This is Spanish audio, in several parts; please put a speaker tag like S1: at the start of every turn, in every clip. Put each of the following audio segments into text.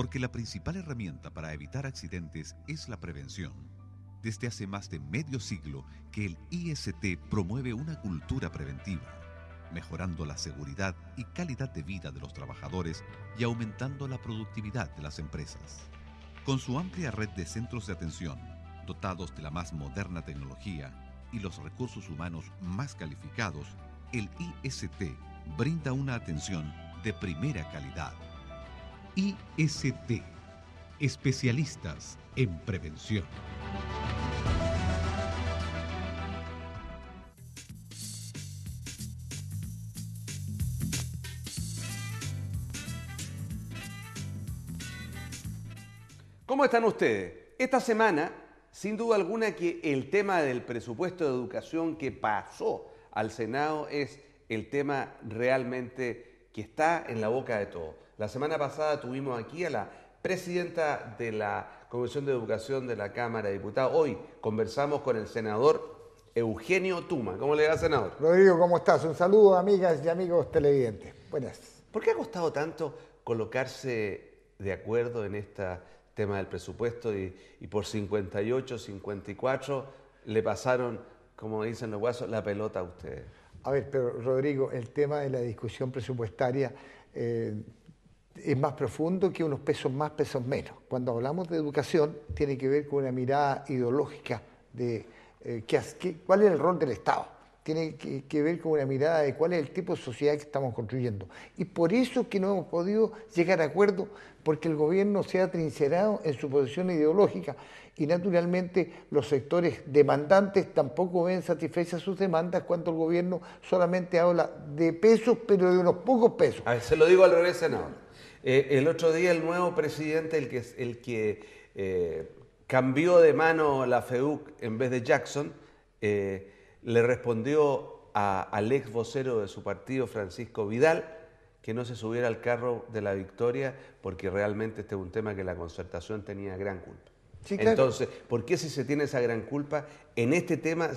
S1: Porque la principal herramienta para evitar accidentes es la prevención. Desde hace más de medio siglo que el IST promueve una cultura preventiva, mejorando la seguridad y calidad de vida de los trabajadores y aumentando la productividad de las empresas. Con su amplia red de centros de atención, dotados de la más moderna tecnología y los recursos humanos más calificados, el IST brinda una atención de primera calidad. IST, especialistas en prevención.
S2: ¿Cómo están ustedes? Esta semana, sin duda alguna, que el tema del presupuesto de educación que pasó al Senado es el tema realmente que está en la boca de todos. La semana pasada tuvimos aquí a la presidenta de la Comisión de Educación de la Cámara de Diputados. Hoy conversamos con el senador Eugenio Tuma. ¿Cómo le va, senador?
S3: Rodrigo, ¿cómo estás? Un saludo, amigas y amigos televidentes. Buenas.
S2: ¿Por qué ha costado tanto colocarse de acuerdo en este tema del presupuesto y por 58, 54 le pasaron, como dicen los guasos, la pelota a ustedes?
S3: A ver, pero Rodrigo, el tema de la discusión presupuestaria es más profundo que unos pesos más, pesos menos. Cuando hablamos de educación, tiene que ver con una mirada ideológica de cuál es el rol del Estado. Tiene que ver con una mirada de cuál es el tipo de sociedad que estamos construyendo. Y por eso que no hemos podido llegar a acuerdo, porque el gobierno se ha trincerado en su posición ideológica y naturalmente los sectores demandantes tampoco ven satisfechas sus demandas cuando el gobierno solamente habla de pesos, pero de unos pocos pesos.
S2: A ver, se lo digo al revés, senador. El otro día el nuevo presidente, el que cambió de mano la FEUC en vez de Jackson, le respondió al ex vocero de su partido, Francisco Vidal, que no se subiera al carro de la victoria porque realmente este es un tema que la concertación tenía gran culpa.
S3: Sí, claro.
S2: Entonces, ¿por qué si se tiene esa gran culpa en este tema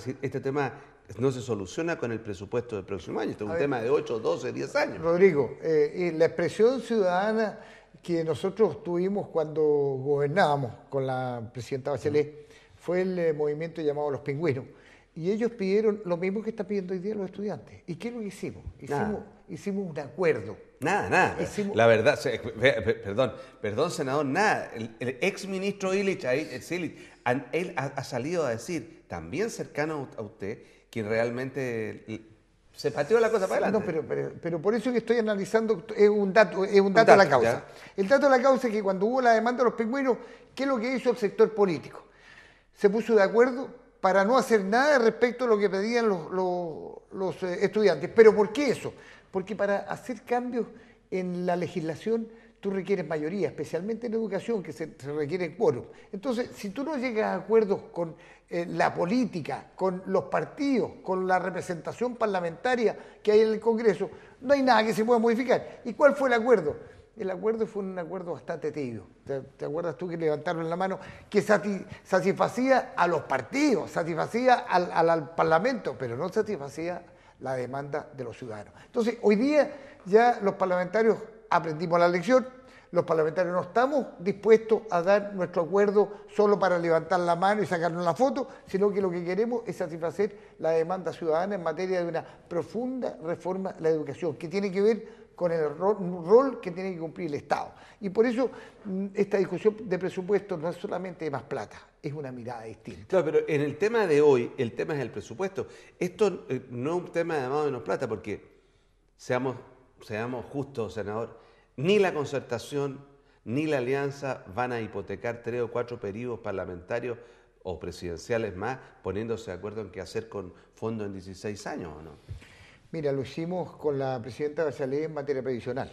S2: no se soluciona con el presupuesto del próximo año? Este es un tema de 8, 12, 10 años.
S3: Rodrigo, la expresión ciudadana que nosotros tuvimos cuando gobernábamos con la presidenta Bachelet fue el movimiento llamado Los Pingüinos. Y ellos pidieron lo mismo que están pidiendo hoy día los estudiantes. ¿Y qué es lo que hicimos? Hicimos un acuerdo.
S2: Nada. La verdad, perdón, senador, nada. El ex ministro Illich, él ha salido a decir, también cercano a usted, que realmente se pateó la cosa para adelante.
S3: No, pero por eso que estoy analizando, es un dato de la causa.
S2: Ya.
S3: El dato de la causa es que cuando hubo la demanda de los pingüinos, ¿qué es lo que hizo el sector político? Se puso de acuerdo para no hacer nada respecto a lo que pedían los estudiantes. ¿Pero por qué eso? Porque para hacer cambios en la legislación tú requieres mayoría, especialmente en educación, que se requiere quórum. Entonces, si tú no llegas a acuerdos con la política, con los partidos, con la representación parlamentaria que hay en el Congreso, no hay nada que se pueda modificar. ¿Y cuál fue el acuerdo? El acuerdo fue un acuerdo bastante tibio. ¿Te acuerdas tú que levantaron la mano? Que satisfacía a los partidos, satisfacía al Parlamento, pero no satisfacía la demanda de los ciudadanos. Entonces, hoy día ya los parlamentarios aprendimos la lección, los parlamentarios no estamos dispuestos a dar nuestro acuerdo solo para levantar la mano y sacarnos la foto, sino que lo que queremos es satisfacer la demanda ciudadana en materia de una profunda reforma de la educación, que tiene que ver con el rol que tiene que cumplir el Estado. Y por eso esta discusión de presupuesto no es solamente de más plata, es una mirada distinta.
S2: Claro, pero en el tema de hoy, el tema es el presupuesto. Esto no es un tema de más o menos plata, porque seamos justos, senador, ni la concertación ni la alianza van a hipotecar 3 o 4 periodos parlamentarios o presidenciales más, poniéndose de acuerdo en qué hacer con fondos en 16 años, ¿o no?
S3: Mira, lo hicimos con la presidenta Bachelet en materia previsional.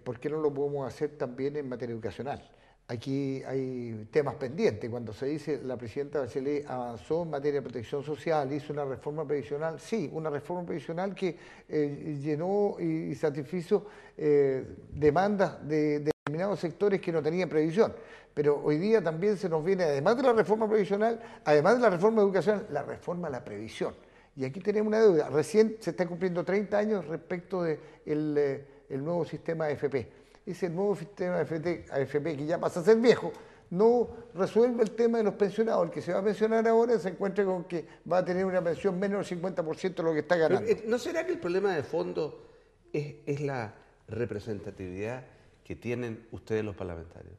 S3: ¿Por qué no lo podemos hacer también en materia educacional? Aquí hay temas pendientes. Cuando se dice la presidenta Bachelet avanzó en materia de protección social, hizo una reforma previsional, sí, una reforma previsional que llenó y satisfizo demandas de determinados sectores que no tenían previsión. Pero hoy día también se nos viene, además de la reforma previsional, además de la reforma educacional, la reforma a la previsión. Y aquí tenemos una deuda. Recién se está cumpliendo 30 años respecto del nuevo sistema AFP. ese nuevo sistema de AFP que ya pasa a ser viejo, no resuelve el tema de los pensionados. El que se va a pensionar ahora se encuentra con que va a tener una pensión menos del 50% de lo que está ganando.
S2: Pero, ¿no será que el problema de fondo es la representatividad que tienen ustedes los parlamentarios?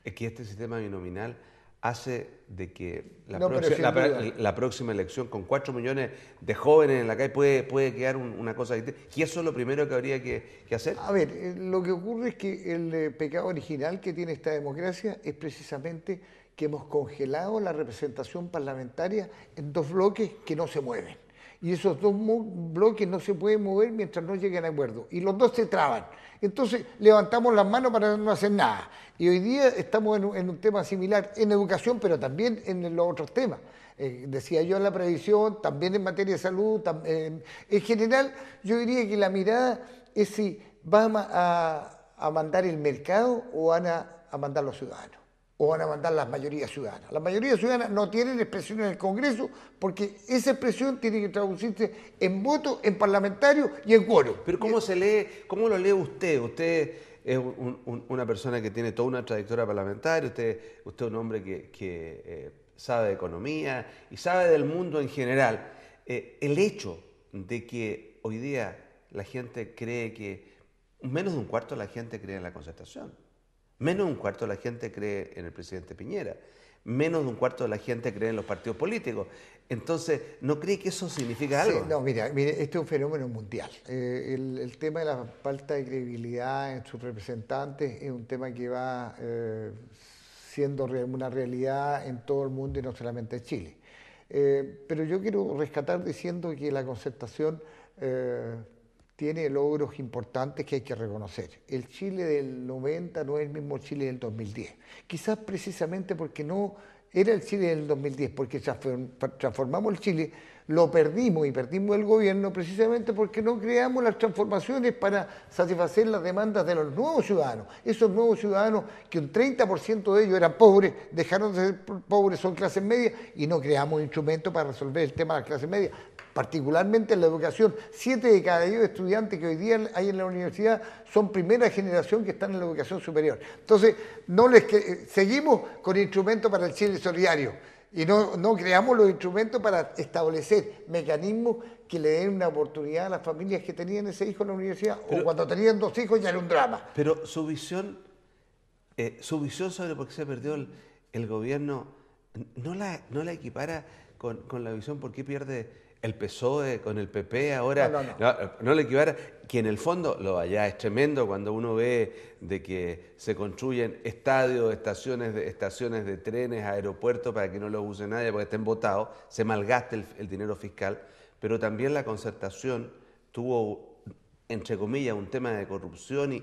S2: Es que este sistema binominal hace de que la próxima elección con 4 millones de jóvenes en la calle puede quedar una cosa distinta. Y eso es lo primero que habría que hacer.
S3: A ver, lo que ocurre es que el pecado original que tiene esta democracia es precisamente que hemos congelado la representación parlamentaria en 2 bloques que no se mueven. Y esos 2 bloques no se pueden mover mientras no lleguen a acuerdo. Y los 2 se traban. Entonces levantamos las manos para no hacer nada. Y hoy día estamos en un tema similar en educación, pero también en los otros temas. Decía yo en la previsión, también en materia de salud. En general, yo diría que la mirada es si van a mandar el mercado o van a mandar los ciudadanos. O van a mandar las mayorías ciudadanas. Las mayorías ciudadanas no tienen expresión en el Congreso porque esa expresión tiene que traducirse en voto, en parlamentario y en quórum.
S2: Pero ¿cómo se lee, cómo lo lee usted? Usted es una persona que tiene toda una trayectoria parlamentaria, usted es un hombre que sabe de economía y sabe del mundo en general. El hecho de que hoy día la gente cree que, menos de un cuarto de la gente cree en la concertación. Menos de un cuarto de la gente cree en el presidente Piñera. Menos de un cuarto de la gente cree en los partidos políticos. Entonces, ¿no cree que eso significa algo?
S3: Sí, no, mire, este es un fenómeno mundial. El tema de la falta de credibilidad en sus representantes es un tema que va siendo una realidad en todo el mundo y no solamente en Chile. Pero yo quiero rescatar diciendo que la concertación tiene logros importantes que hay que reconocer. El Chile del 90 no es el mismo Chile del 2010. Quizás precisamente porque no era el Chile del 2010, porque transformamos el Chile, lo perdimos y perdimos el gobierno precisamente porque no creamos las transformaciones para satisfacer las demandas de los nuevos ciudadanos. Esos nuevos ciudadanos, que un 30% de ellos eran pobres, dejaron de ser pobres, son clases medias, y no creamos instrumentos para resolver el tema de las clases medias. Particularmente en la educación, 7 de cada 10 estudiantes que hoy día hay en la universidad son primera generación que están en la educación superior. Entonces, seguimos con instrumentos para el Chile solidario y no creamos los instrumentos para establecer mecanismos que le den una oportunidad a las familias que tenían ese hijo en la universidad, o cuando tenían 2 hijos ya era un drama.
S2: Pero su visión sobre por qué se perdió el gobierno, ¿no la equipara con la visión por qué pierde el PSOE con el PP ahora? No le equivara, que en el fondo lo allá es tremendo cuando uno ve de que se construyen estadios, estaciones de trenes, aeropuertos para que no los use nadie porque estén votados, se malgaste el dinero fiscal, pero también la concertación tuvo, entre comillas, un tema de corrupción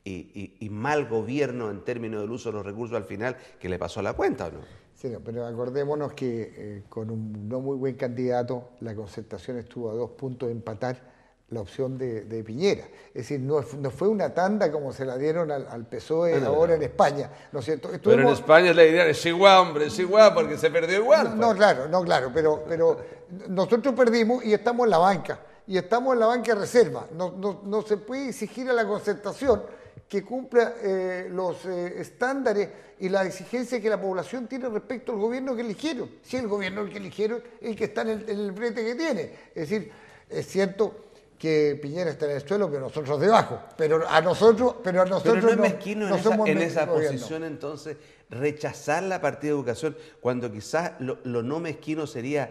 S2: y mal gobierno en términos del uso de los recursos al final, que le pasó a la cuenta, ¿o no?
S3: Sí, pero acordémonos que con un no muy buen candidato, la concertación estuvo a 2 puntos de empatar la opción de Piñera. Es decir, no fue una tanda como se la dieron al PSOE ahora en España, ¿no es cierto?
S2: Pero en España la idea es igual, hombre, es igual, porque se perdió igual.
S3: No, claro, pero nosotros perdimos y estamos en la banca, de reserva. No se puede exigir a la concertación que cumpla los estándares y las exigencias que la población tiene respecto al gobierno que eligieron. Si el gobierno que eligieron es el que está en el brete que tiene. Es decir, es cierto que Piñera está en el suelo, pero nosotros debajo. Pero a nosotros
S2: pero no es mezquino
S3: somos
S2: en esa posición entonces rechazar la partida de educación, cuando quizás lo no mezquino sería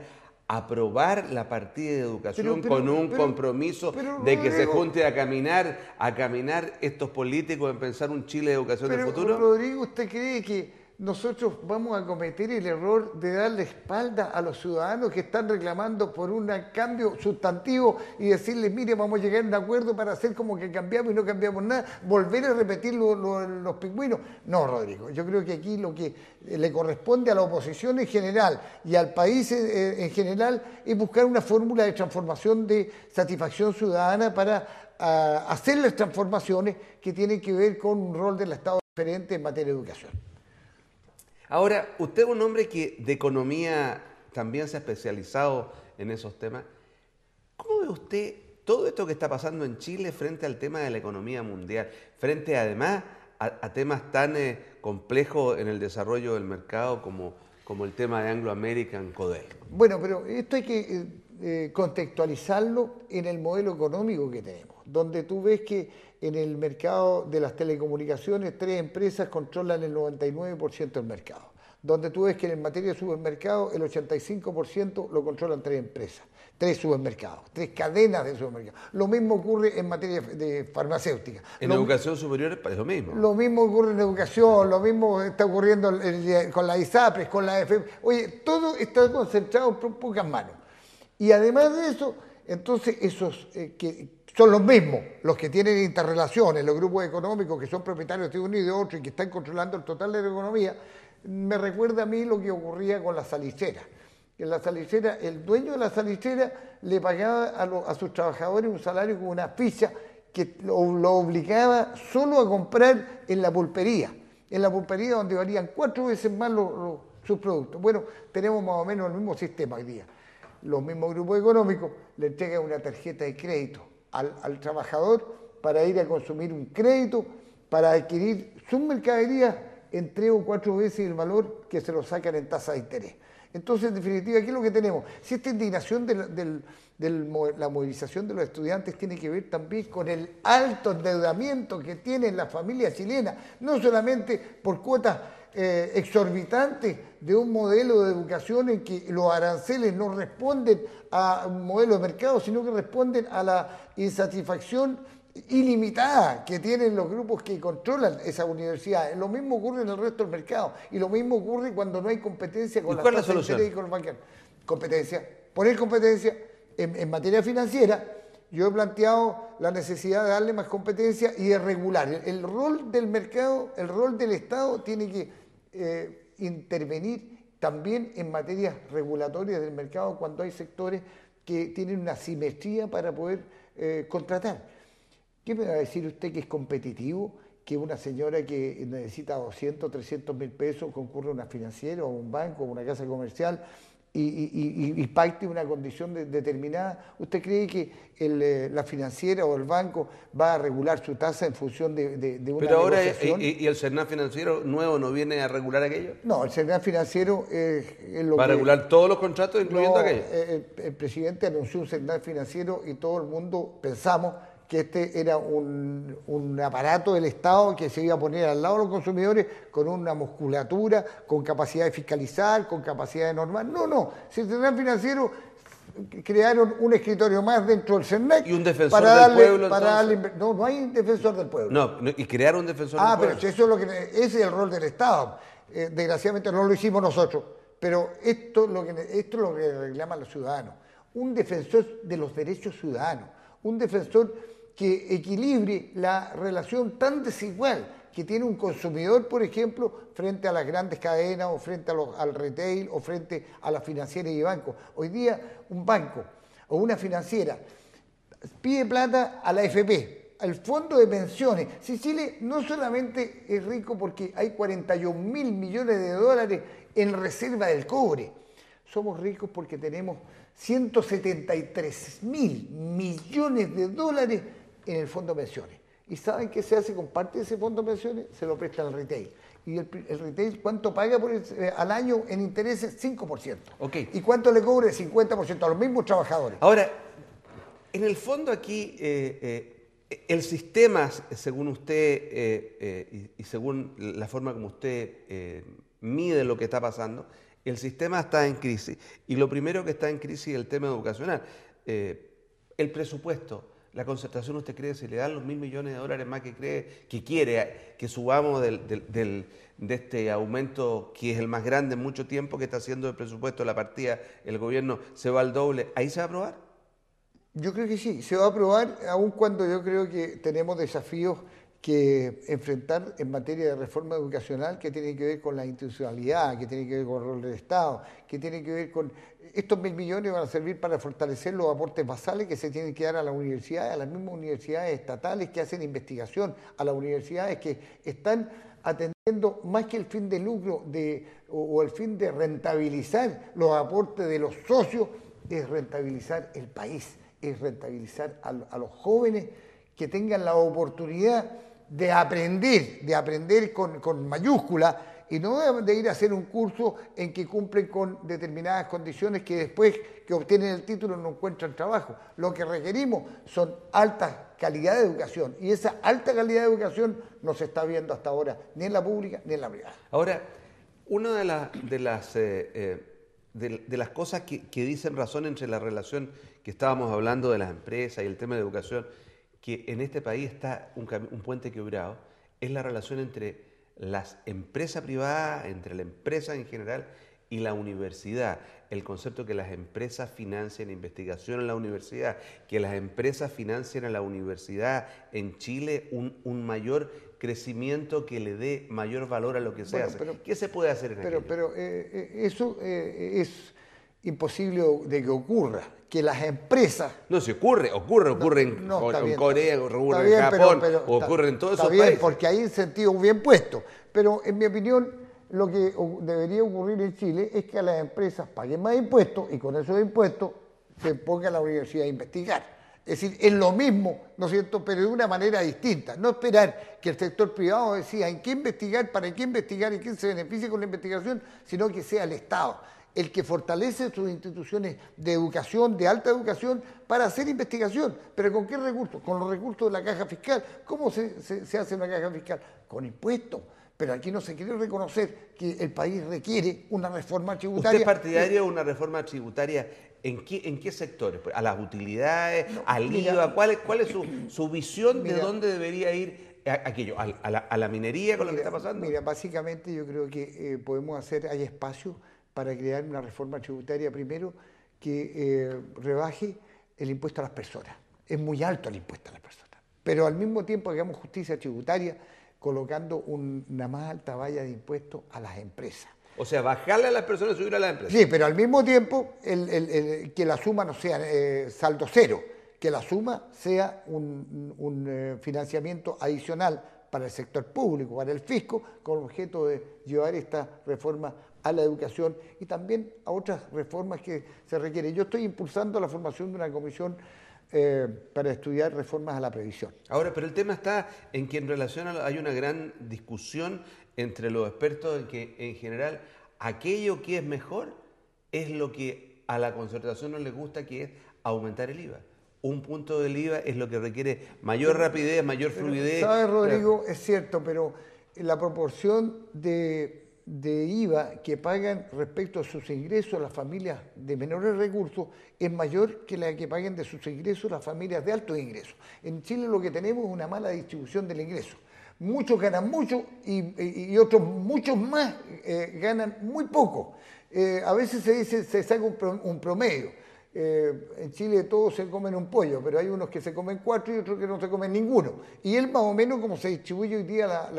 S2: aprobar la partida de educación con un compromiso de que se junte a caminar estos políticos en pensar un Chile de educación del futuro.
S3: Rodrigo, ¿usted cree que nosotros vamos a cometer el error de darle espalda a los ciudadanos que están reclamando por un cambio sustantivo y decirles, mire, vamos a llegar a un acuerdo para hacer como que cambiamos y no cambiamos nada, volver a repetir los pingüinos? No, Rodrigo, yo creo que aquí lo que le corresponde a la oposición en general y al país en general es buscar una fórmula de transformación de satisfacción ciudadana para hacer las transformaciones que tienen que ver con un rol del Estado diferente en materia de educación.
S2: Ahora, usted es un hombre que de economía también se ha especializado en esos temas. ¿Cómo ve usted todo esto que está pasando en Chile frente al tema de la economía mundial, frente además a temas tan complejos en el desarrollo del mercado como el tema de Anglo American Codel.
S3: Bueno, pero esto hay que contextualizarlo en el modelo económico que tenemos, donde tú ves que en el mercado de las telecomunicaciones 3 empresas controlan el 99% del mercado, donde tú ves que en materia de supermercados el 85% lo controlan 3 empresas, 3 supermercados, 3 cadenas de supermercados. Lo mismo ocurre en materia de farmacéutica.
S2: En educación superior es lo mismo.
S3: Lo mismo ocurre en educación, lo mismo está ocurriendo con la ISAPRES, con la FM. Oye, todo está concentrado en pocas manos. Y además de eso, entonces esos que son los mismos, los que tienen interrelaciones, los grupos económicos que son propietarios de uno y de otro y que están controlando el total de la economía, me recuerda a mí lo que ocurría con la salicera. En la salicera, el dueño de la salicera le pagaba a sus trabajadores un salario con una ficha que lo obligaba solo a comprar en la pulpería donde valían 4 veces más sus productos. Bueno, tenemos más o menos el mismo sistema hoy día. Los mismos grupos económicos le entregan una tarjeta de crédito al trabajador para ir a consumir un crédito, para adquirir sus mercaderías en 3 o 4 veces el valor que se lo sacan en tasa de interés. Entonces, en definitiva, ¿qué es lo que tenemos? Si esta indignación de la movilización de los estudiantes tiene que ver también con el alto endeudamiento que tienen las familias chilenas, no solamente por cuotas exorbitantes de un modelo de educación en que los aranceles no responden a un modelo de mercado, sino que responden a la insatisfacción ilimitada que tienen los grupos que controlan esas universidades. Lo mismo ocurre en el resto del mercado y lo mismo ocurre cuando no hay competencia con las tasas de interés y con los banqueros. Competencia, poner competencia en materia financiera. Yo he planteado la necesidad de darle más competencia y de regular. El rol del mercado, el rol del Estado tiene que intervenir también en materias regulatorias del mercado cuando hay sectores que tienen una simetría para poder contratar. ¿Qué me va a decir usted que es competitivo que una señora que necesita 200, 300 mil pesos concurra a una financiera o a un banco o a una casa comercial y pacte una condición determinada? ¿Usted cree que la financiera o el banco va a regular su tasa en función de una
S2: Pero ahora,
S3: negociación?
S2: ¿y el CERNAF financiero nuevo no viene a regular aquello?
S3: No, el CERNAF financiero es lo
S2: ¿Va a
S3: que...
S2: regular todos los contratos, incluyendo
S3: No,
S2: aquello?
S3: el presidente anunció un CERNAF financiero y todo el mundo pensamos que este era un aparato del Estado que se iba a poner al lado de los consumidores con una musculatura, con capacidad de fiscalizar, con capacidad de normar. No, si el CERNAF financiero crearon un escritorio más dentro del CERNAC.
S2: ¿Y un defensor del pueblo?
S3: No hay un defensor del pueblo.
S2: No, y crearon un defensor del pueblo.
S3: Pero eso es ese es el rol del Estado. Desgraciadamente no lo hicimos nosotros, pero esto es lo que reclaman los ciudadanos. Un defensor de los derechos ciudadanos, un defensor que equilibre la relación tan desigual que tiene un consumidor, por ejemplo, frente a las grandes cadenas o frente al retail o frente a las financieras y bancos. Hoy día un banco o una financiera pide plata a la AFP, al fondo de pensiones. Si Chile no solamente es rico porque hay 41 mil millones de dólares en reserva del cobre, somos ricos porque tenemos 173 mil millones de dólares en el fondo de pensiones. ¿Y saben qué se hace con parte de ese fondo de pensiones? Se lo presta al retail. ¿Y el retail cuánto paga al año en intereses? 5%.
S2: Okay.
S3: ¿Y cuánto le cobre? 50% a los mismos trabajadores.
S2: Ahora, en el fondo aquí, el sistema, según usted y según la forma como usted mide lo que está pasando, el sistema está en crisis. Y lo primero que está en crisis es el tema educacional. El presupuesto. La concertación, ¿usted cree, si le dan los $1.000 millones de dólares más que quiere que subamos de este aumento que es el más grande en mucho tiempo que está haciendo el presupuesto, la partida, el gobierno se va al doble, ¿ahí se va a aprobar?
S3: Yo creo que sí, se va a aprobar, aun cuando yo creo que tenemos desafíos que enfrentar en materia de reforma educacional que tienen que ver con la institucionalidad, que tienen que ver con el rol del Estado, que tienen que ver con... Estos 1.000 millones van a servir para fortalecer los aportes basales que se tienen que dar a las universidades, a las mismas universidades estatales que hacen investigación, a las universidades que están atendiendo más que el fin de lucro o el fin de rentabilizar los aportes de los socios, es rentabilizar el país. es rentabilizar a los jóvenes que tengan la oportunidad de aprender con mayúscula, y no de ir a hacer un curso en que cumplen con determinadas condiciones que después que obtienen el título no encuentran trabajo. Lo que requerimos son alta calidad de educación, y esa alta calidad de educación no se está viendo hasta ahora, ni en la pública ni en la privada.
S2: Ahora, una de las cosas que dicen razón entre la relación que estábamos hablando de las empresas y el tema de educación, que en este país está un puente quebrado, es la relación entre las empresas privadas, entre la empresa en general y la universidad. El concepto que las empresas financien investigación en la universidad, que las empresas financien a la universidad en Chile un mayor crecimiento que le dé mayor valor a lo que se hace. ¿Qué se puede hacer en aquello?
S3: Pero eso es imposible de que ocurra, que las empresas...
S2: No, si ocurre en Corea, ocurre en Japón, ocurre en todos esos países. Está bien,
S3: porque hay incentivos bien puestos, pero en mi opinión lo que debería ocurrir en Chile es que a las empresas paguen más impuestos y con esos impuestos se ponga a la universidad a investigar. Es decir, es lo mismo, ¿no es cierto?, pero de una manera distinta. No esperar que el sector privado decida en qué investigar, para qué investigar y quién se beneficie con la investigación, sino que sea el Estado el que fortalece sus instituciones de educación, de alta educación, para hacer investigación. ¿Pero con qué recursos? Con los recursos de la caja fiscal. ¿Cómo se hace una caja fiscal? Con impuestos. Pero aquí no se quiere reconocer que el país requiere una reforma tributaria.
S2: ¿Usted es partidario de una reforma tributaria? ¿En qué sectores? ¿A las utilidades? ¿Al IVA? ¿Cuál es su visión de dónde debería ir aquello? ¿A la minería con lo que está pasando?
S3: Mira, básicamente yo creo que hay espacio para crear una reforma tributaria, primero, que rebaje el impuesto a las personas. Es muy alto el impuesto a las personas. Pero al mismo tiempo hagamos justicia tributaria colocando una más alta valla de impuestos a las empresas.
S2: O sea, bajarle a las personas y subirle a las empresas.
S3: Sí, pero al mismo tiempo que la suma no sea saldo cero, que la suma sea un financiamiento adicional para el sector público, para el fisco, con el objeto de llevar esta reforma a la educación y también a otras reformas que se requieren. Yo estoy impulsando la formación de una comisión para estudiar reformas a la previsión.
S2: Ahora, pero el tema está en que en relación hay una gran discusión entre los expertos en que en general aquello que es mejor es lo que a la concertación no le gusta, que es aumentar el IVA. Un punto del IVA es lo que requiere mayor rapidez, mayor fluidez.
S3: ¿Sabes, Rodrigo? Es cierto, pero la proporción de IVA que pagan respecto a sus ingresos las familias de menores recursos es mayor que la que paguen de sus ingresos las familias de altos ingresos. En Chile lo que tenemos es una mala distribución del ingreso. Muchos ganan mucho y otros, muchos más, ganan muy poco. A veces se saca un promedio. En Chile todos se comen un pollo, pero hay unos que se comen 4 y otros que no se comen ninguno. Y él más o menos como se distribuye hoy día,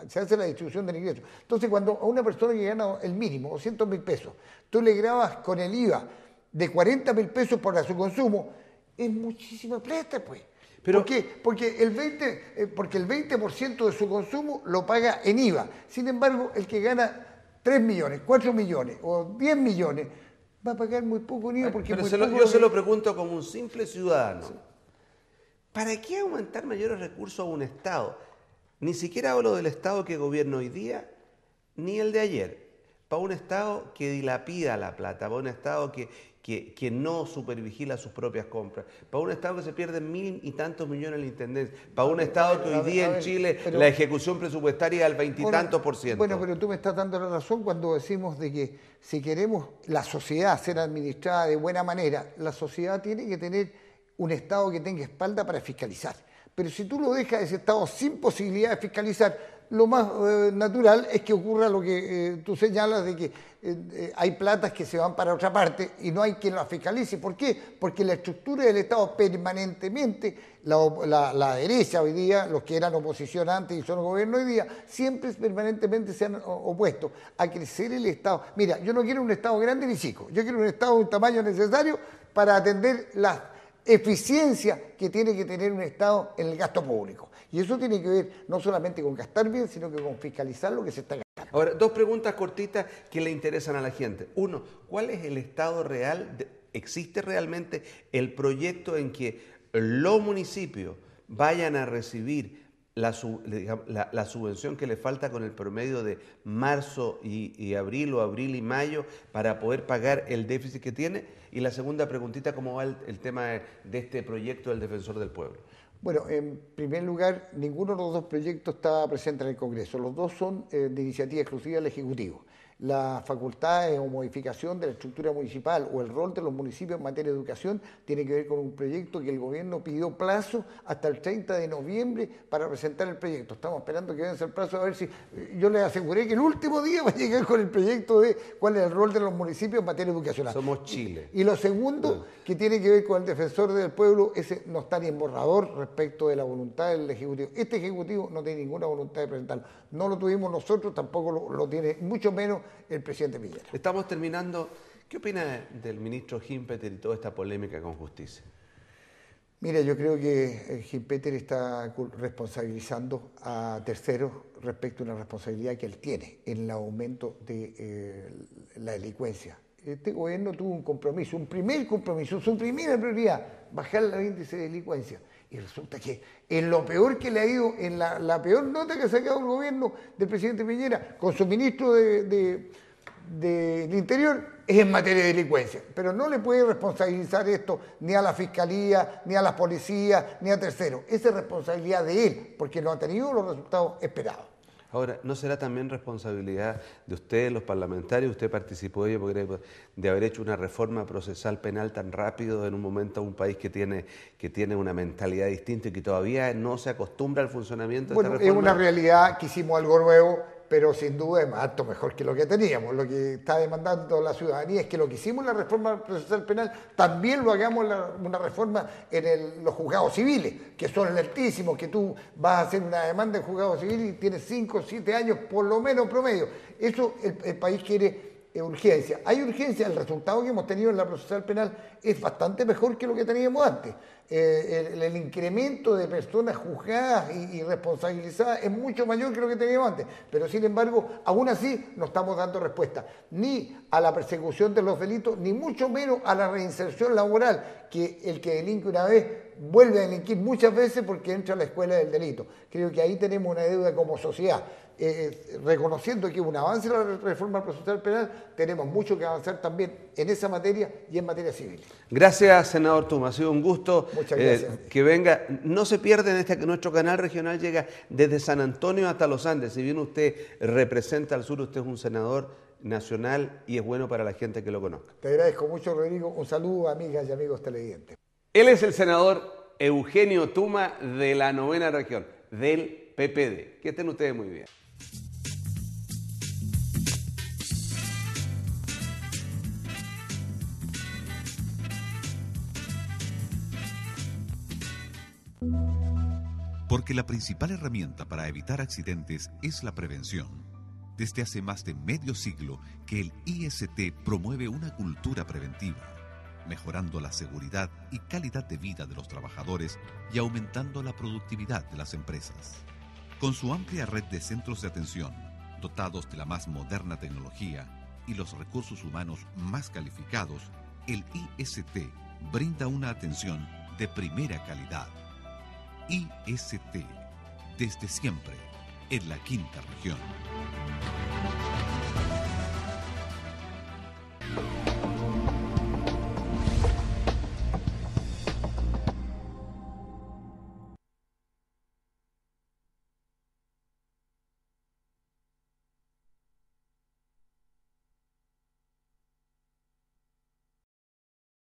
S3: se hace la distribución del ingreso. Entonces cuando a una persona que gana el mínimo, 200.000 pesos, tú le grabas con el IVA de 40.000 pesos para su consumo, es muchísima plata, pues. ¿Por qué? Porque el 20% de su consumo lo paga en IVA. Sin embargo, el que gana 3 millones, 4 millones o 10 millones va a pagar muy poco en IVA. Porque
S2: yo se lo pregunto como un simple ciudadano. Sí. ¿Para qué aumentar mayores recursos a un Estado? Ni siquiera hablo del Estado que gobierna hoy día, ni el de ayer. Para un Estado que dilapida la plata, para un Estado que no supervigila sus propias compras, para un Estado que se pierde 1.000 y tantos millones en la Intendencia, para un Estado que hoy día en Chile la ejecución presupuestaria es al 20 y tantos %.
S3: Bueno, pero tú me estás dando la razón cuando decimos de que si queremos la sociedad ser administrada de buena manera, la sociedad tiene que tener un Estado que tenga espalda para fiscalizar. Pero si tú lo dejas ese Estado sin posibilidad de fiscalizar, lo más natural es que ocurra lo que tú señalas de que hay platas que se van para otra parte y no hay quien las fiscalice. ¿Por qué? Porque la estructura del Estado permanentemente, la derecha hoy día, los que eran oposición antes y son gobierno hoy día, siempre permanentemente se han opuesto a crecer el Estado. Mira, yo no quiero un Estado grande ni chico, yo quiero un Estado de un tamaño necesario para atender las eficiencia que tiene que tener un Estado en el gasto público. Y eso tiene que ver no solamente con gastar bien, sino que con fiscalizar lo que se está gastando.
S2: Ahora, dos preguntas cortitas que le interesan a la gente. Uno, ¿cuál es el estado real ¿Existe realmente el proyecto en que los municipios vayan a recibir la subvención que le falta con el promedio de marzo y abril o abril y mayo para poder pagar el déficit que tiene? Y la segunda preguntita, ¿cómo va el tema de este proyecto del Defensor del Pueblo?
S3: Bueno, en primer lugar, ninguno de los dos proyectos está presente en el Congreso. Los dos son de iniciativa exclusiva del Ejecutivo. Las facultades o modificación de la estructura municipal o el rol de los municipios en materia de educación tiene que ver con un proyecto que el gobierno pidió plazo hasta el 30 de noviembre para presentar el proyecto. Estamos esperando que vence el plazo a ver si... Yo les aseguré que el último día va a llegar con el proyecto de cuál es el rol de los municipios en materia educacional.
S2: Somos Chile.
S3: Y lo segundo, que tiene que ver con el Defensor del Pueblo, ese no está ni en borrador respecto de la voluntad del Ejecutivo. Este Ejecutivo no tiene ninguna voluntad de presentarlo. No lo tuvimos nosotros, tampoco lo tiene, mucho menos el presidente Piñera.
S2: Estamos terminando. ¿Qué opina del ministro Gimpeter y toda esta polémica con justicia?
S3: Mira, yo creo que Gimpeter está responsabilizando a terceros respecto a una responsabilidad que él tiene en el aumento de la delincuencia. Este gobierno tuvo un compromiso, un primer compromiso, su primera prioridad, bajar el índice de delincuencia. Y resulta que en lo peor que le ha ido, en la peor nota que ha sacado el gobierno del presidente Piñera, con su ministro del Interior, es en materia de delincuencia. Pero no le puede responsabilizar esto ni a la Fiscalía, ni a las policías, ni a terceros. Esa es responsabilidad de él, porque no ha tenido los resultados esperados.
S2: Ahora, ¿no será también responsabilidad de ustedes, los parlamentarios? Usted participó de ello, de haber hecho una reforma procesal penal tan rápido en un momento a un país que tiene una mentalidad distinta y que todavía no se acostumbra al funcionamiento de esta reforma.
S3: Es una realidad que hicimos algo nuevo, pero sin duda es harto mejor que lo que teníamos. Lo que está demandando la ciudadanía es que lo que hicimos en la reforma procesal penal también lo hagamos en una reforma en los juzgados civiles, que son lentísimos, que tú vas a hacer una demanda en juzgado civil y tienes 5 o 7 años por lo menos promedio. Eso el país quiere urgencia. Hay urgencia, el resultado que hemos tenido en la procesal penal es bastante mejor que lo que teníamos antes. El incremento de personas juzgadas y responsabilizadas es mucho mayor que lo que teníamos antes, pero sin embargo, aún así no estamos dando respuesta ni a la persecución de los delitos, ni mucho menos a la reinserción laboral, que el que delinque una vez vuelve a delinquir muchas veces porque entra a la escuela del delito. Creo que ahí tenemos una deuda como sociedad. Reconociendo que hubo un avance en la reforma procesal penal, tenemos mucho que avanzar también en esa materia y en materia civil.
S2: Gracias, senador Tuma, ha sido un gusto.
S3: Muchas gracias.
S2: Que venga. No se pierden que nuestro canal regional llega desde San Antonio hasta los Andes. Si bien usted representa al sur, usted es un senador nacional y es bueno para la gente que lo conozca.
S3: Te agradezco mucho, Rodrigo. Un saludo, amigas y amigos televidentes.
S2: Él es el senador Eugenio Tuma de la 9ª región, del PPD. Que estén ustedes muy bien.
S1: Porque la principal herramienta para evitar accidentes es la prevención. Desde hace más de medio siglo que el IST promueve una cultura preventiva, mejorando la seguridad y calidad de vida de los trabajadores y aumentando la productividad de las empresas. Con su amplia red de centros de atención, dotados de la más moderna tecnología y los recursos humanos más calificados, el IST brinda una atención de primera calidad. IST, desde siempre, en la 5ª región.